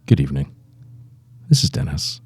Good evening. This is Dennis.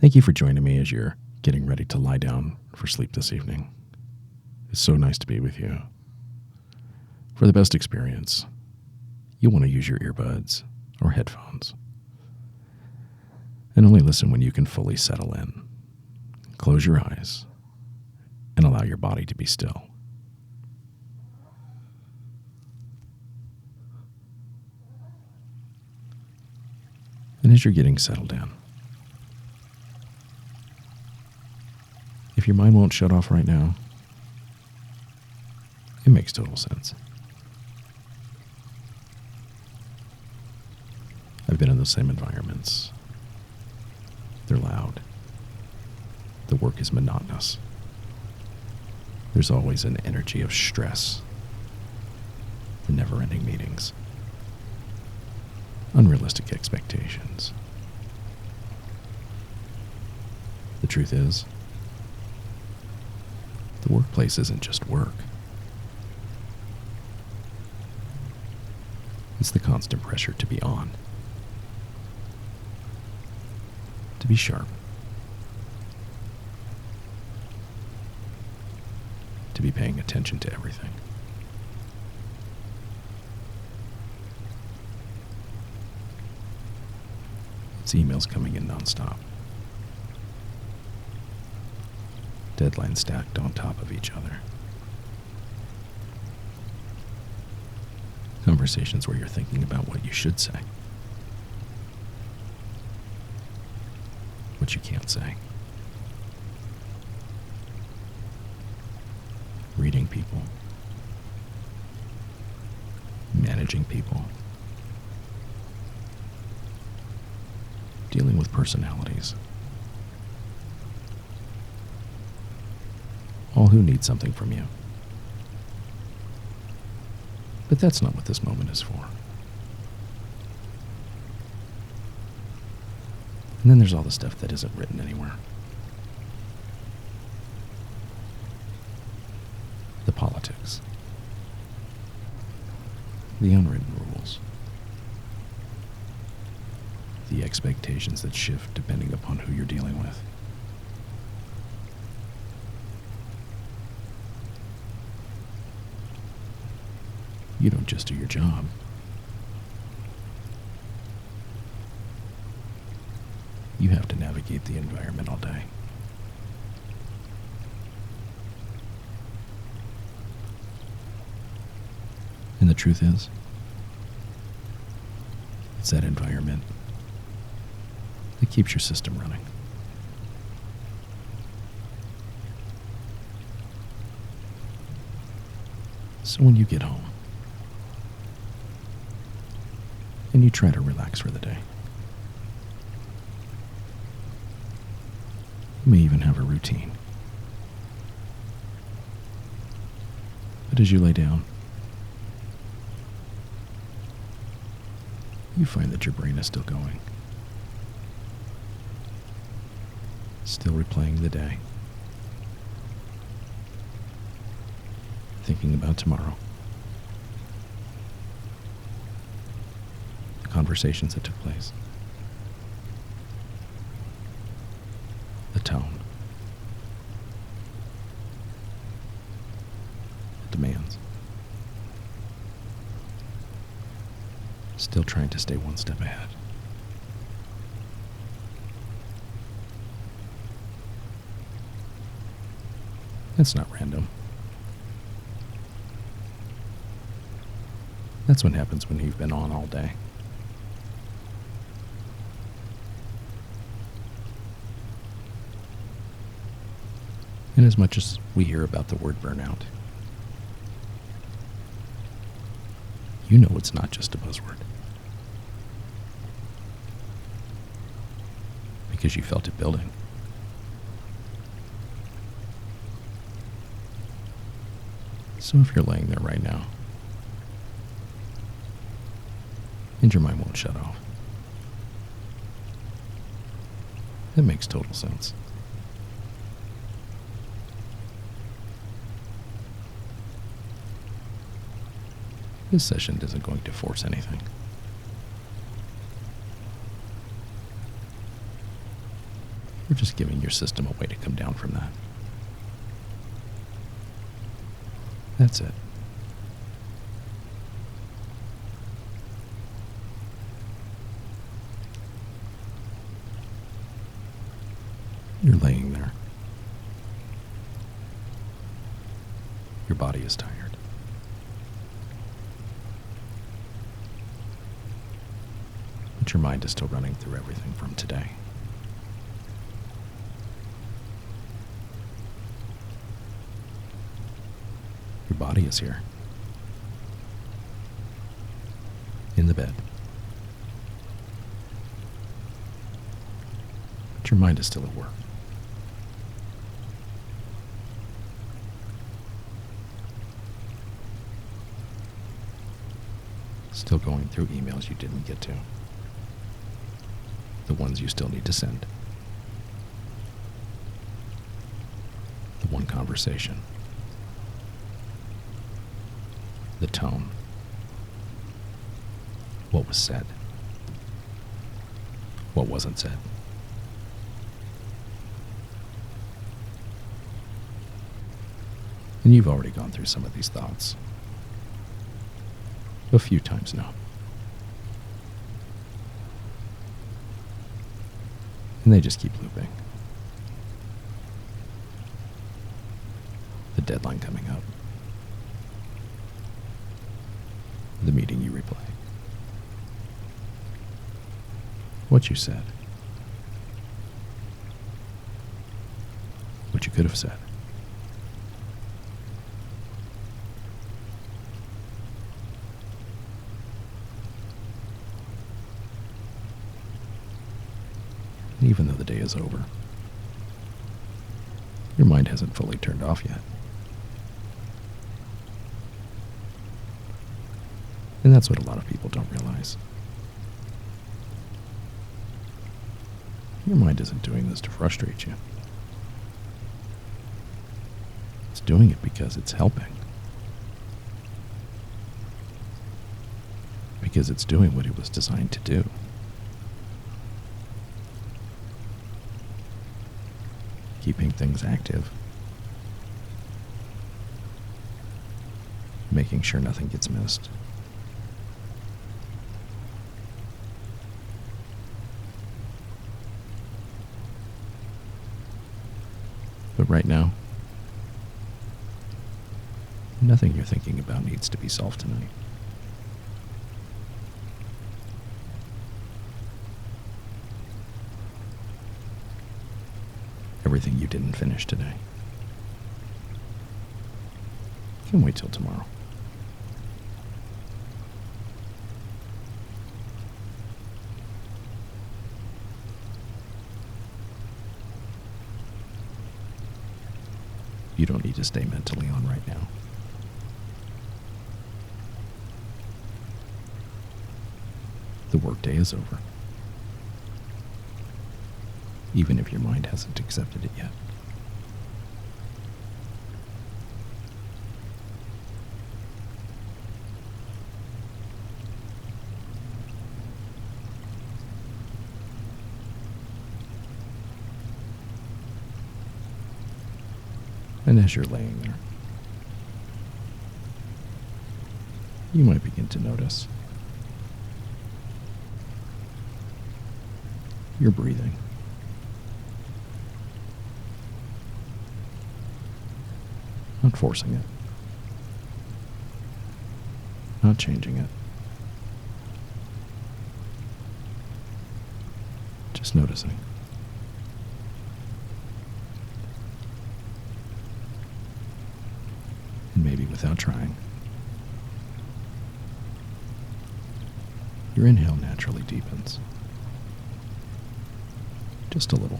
Thank you for joining me as you're getting ready to lie down for sleep this evening. It's so nice to be with you. For the best experience, you'll want to use your earbuds or headphones. And only listen when you can fully settle in. Close your eyes and allow your body to be still. And as you're getting settled in, if your mind won't shut off right now, it makes total sense. I've been in those same environments. They're loud. The work is monotonous. There's always an energy of stress. The never-ending meetings. Unrealistic expectations. The truth is, the workplace isn't just work. It's the constant pressure to be on. To be sharp. To be paying attention to everything. It's emails coming in nonstop. Deadlines stacked on top of each other. Conversations where you're thinking about what you should say. What you can't say. Reading people. Managing people. Dealing with personalities. All who need something from you. But that's not what this moment is for. And then there's all the stuff that isn't written anywhere. The politics. The unwritten rules. The expectations that shift depending upon who you're dealing with. You don't just do your job. You have to navigate the environment all day. And the truth is, it's that environment that keeps your system running. So when you get home, and you try to relax for the day, you may even have a routine. But as you lay down, you find that your brain is still going. Still replaying the day. Thinking about tomorrow. The conversations that took place. The tone. The demands. Still trying to stay one step ahead. It's not random. That's what happens when you've been on all day. And as much as we hear about the word burnout, you know it's not just a buzzword. Because you felt it building. So if you're laying there right now, and your mind won't shut off, it makes total sense. This session isn't going to force anything. We're just giving your system a way to come down from that. That's it. You're laying there. Your body is tired. But your mind is still running through everything from today. Your body is here. In the bed. But your mind is still at work. Still going through emails you didn't get to. The ones you still need to send. The one conversation. The tone. What was said. What wasn't said. And you've already gone through some of these thoughts. A few times now. And they just keep looping. The deadline coming up. The meeting you replay. What you said. What you could have said. Even though the day is over, your mind hasn't fully turned off yet. And that's what a lot of people don't realize. Your mind isn't doing this to frustrate you. It's doing it because it's helping. Because it's doing what it was designed to do. Keeping things active. Making sure nothing gets missed. But right now, nothing you're thinking about needs to be solved tonight. Everything you didn't finish today can wait till tomorrow. You don't need to stay mentally on right now. The workday is over. Even if your mind hasn't accepted it yet. And as you're laying there, you might begin to notice your breathing. Not forcing it. Not changing it. Just noticing. And maybe without trying, your inhale naturally deepens. Just a little.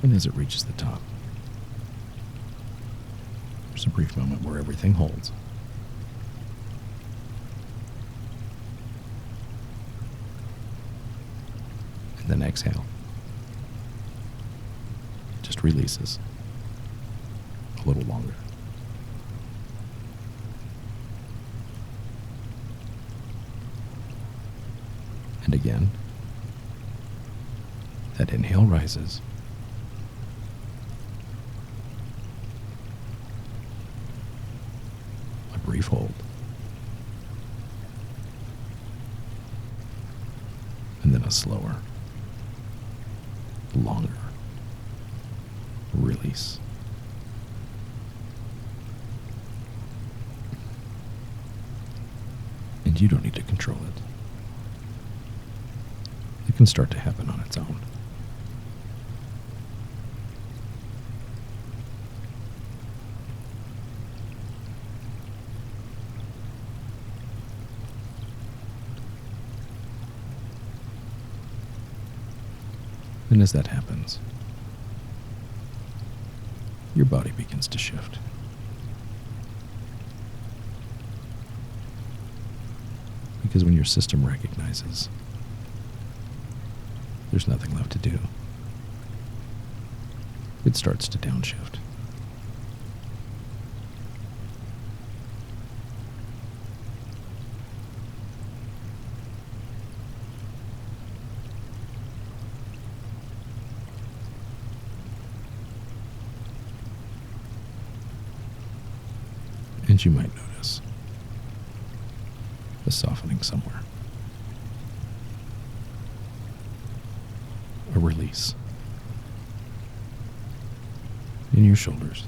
And as it reaches the top, there's a brief moment where everything holds. And then exhale. Just releases a little longer. And again, that inhale rises. A brief hold. And then a slower, longer release. And you don't need to control it. It can start to happen on its own. And as that happens, your body begins to shift. Because when your system recognizes there's nothing left to do, it starts to downshift. And you might notice a softening somewhere. A release in your shoulders,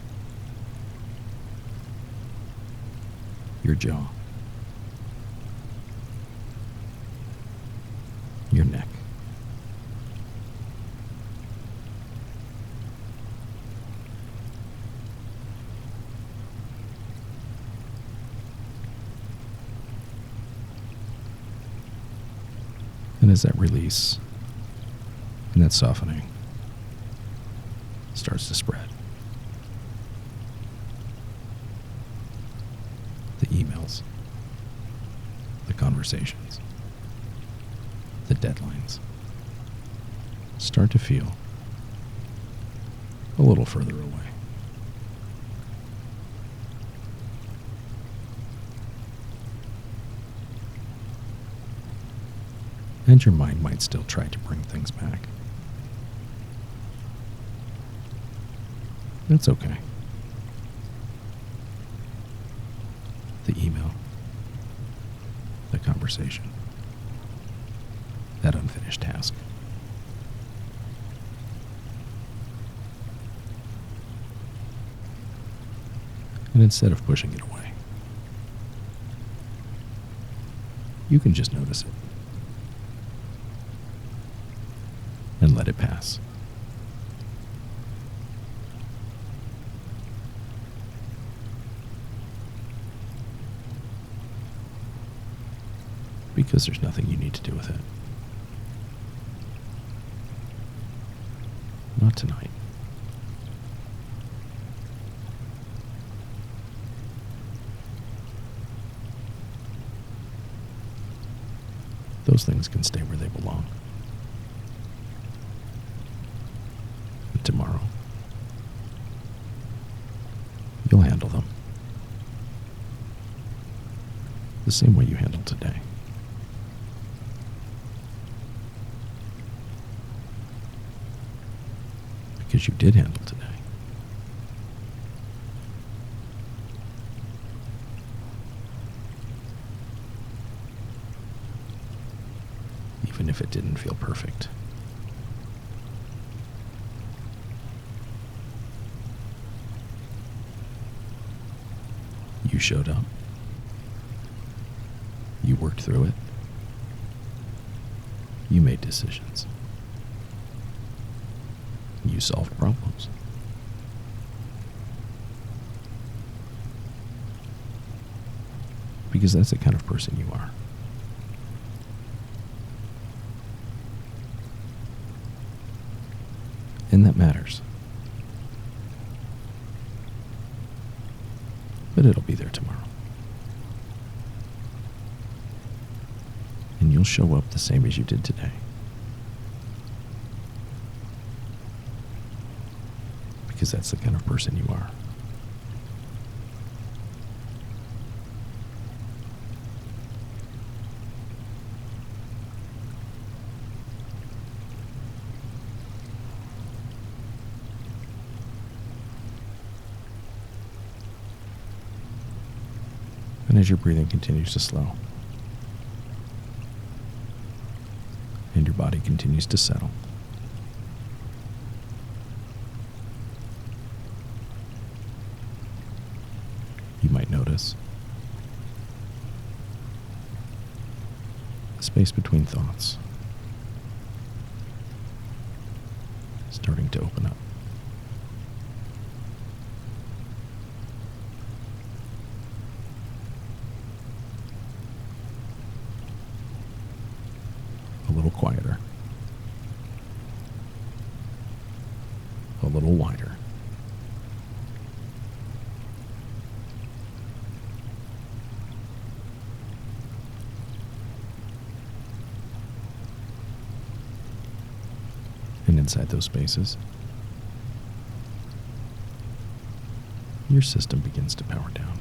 your jaw, your neck, and as that release and that softening starts to spread, the emails, the conversations, the deadlines start to feel a little further away. And your mind might still try to bring things back. That's okay. The email, the conversation, that unfinished task. And instead of pushing it away, you can just notice it and let it pass. Because there's nothing you need to do with it. Not tonight. Those things can stay where they belong. But tomorrow, you'll handle them the same way you handled today. Because you did handle today. Even if it didn't feel perfect. You showed up. You worked through it. You made decisions. You solved problems. Because that's the kind of person you are. And that matters. But it'll be there tomorrow. And you'll show up the same as you did today. Because that's the kind of person you are. And as your breathing continues to slow, and your body continues to settle, you might notice the space between thoughts starting to open up. A little quieter, a little wider. And inside those spaces, your system begins to power down.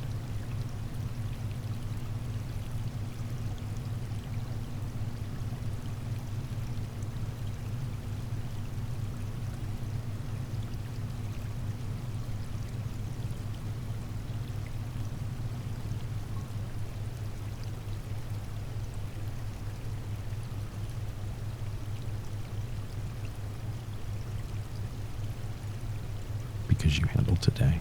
Because you handled today.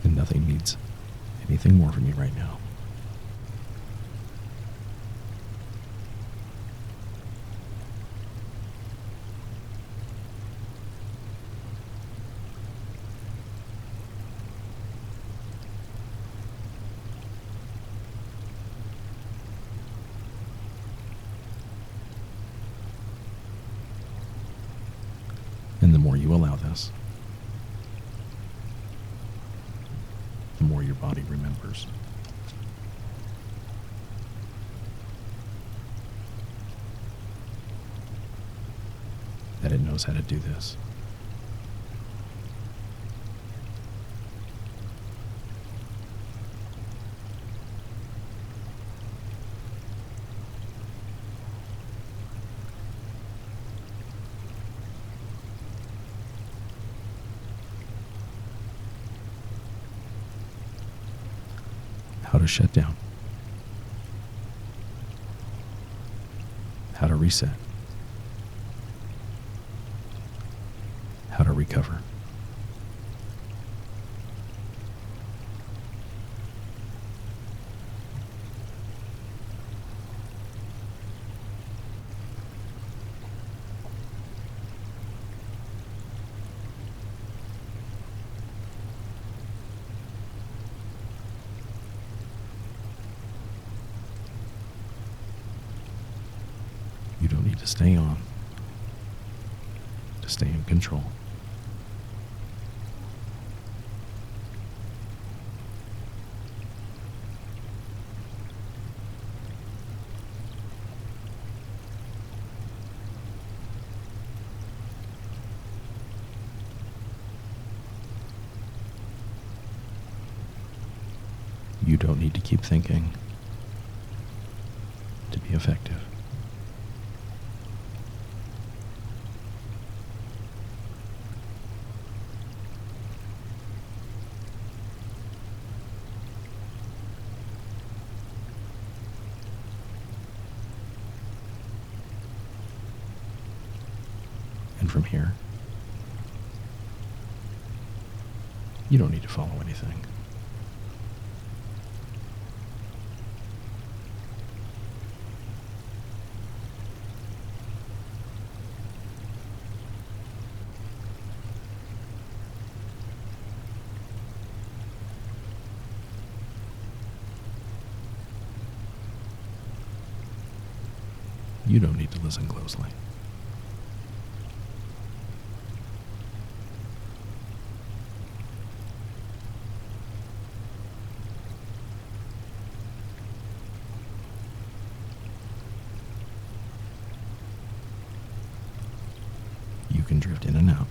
And nothing needs anything more from you right now. And the more you allow this, the more your body remembers. That it knows how to do this. How to shut down, how to reset, how to recover. You don't need to stay on, to stay in control. You don't need to keep thinking to be effective. And from here, you don't need to follow anything. You don't need to listen closely. You can drift in and out.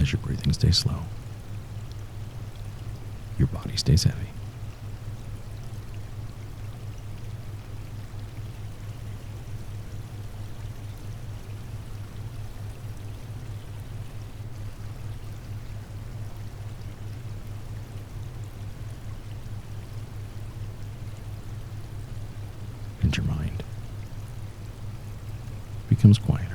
as your breathing stays slow, your body stays heavy. And your mind becomes quieter.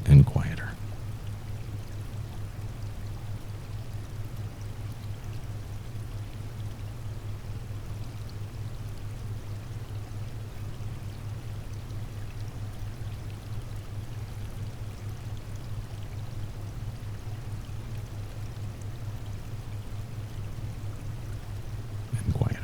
And quieter. And quieter.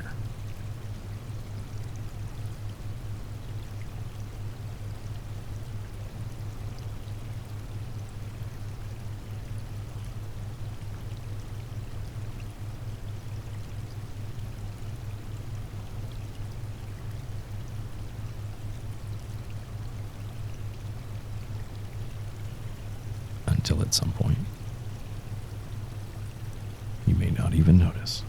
Until at some point, you may not even notice.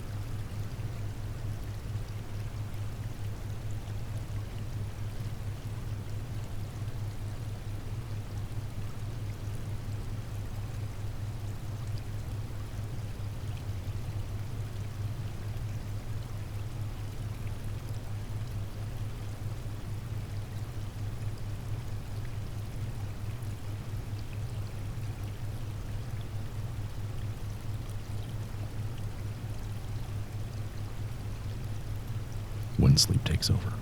When sleep takes over.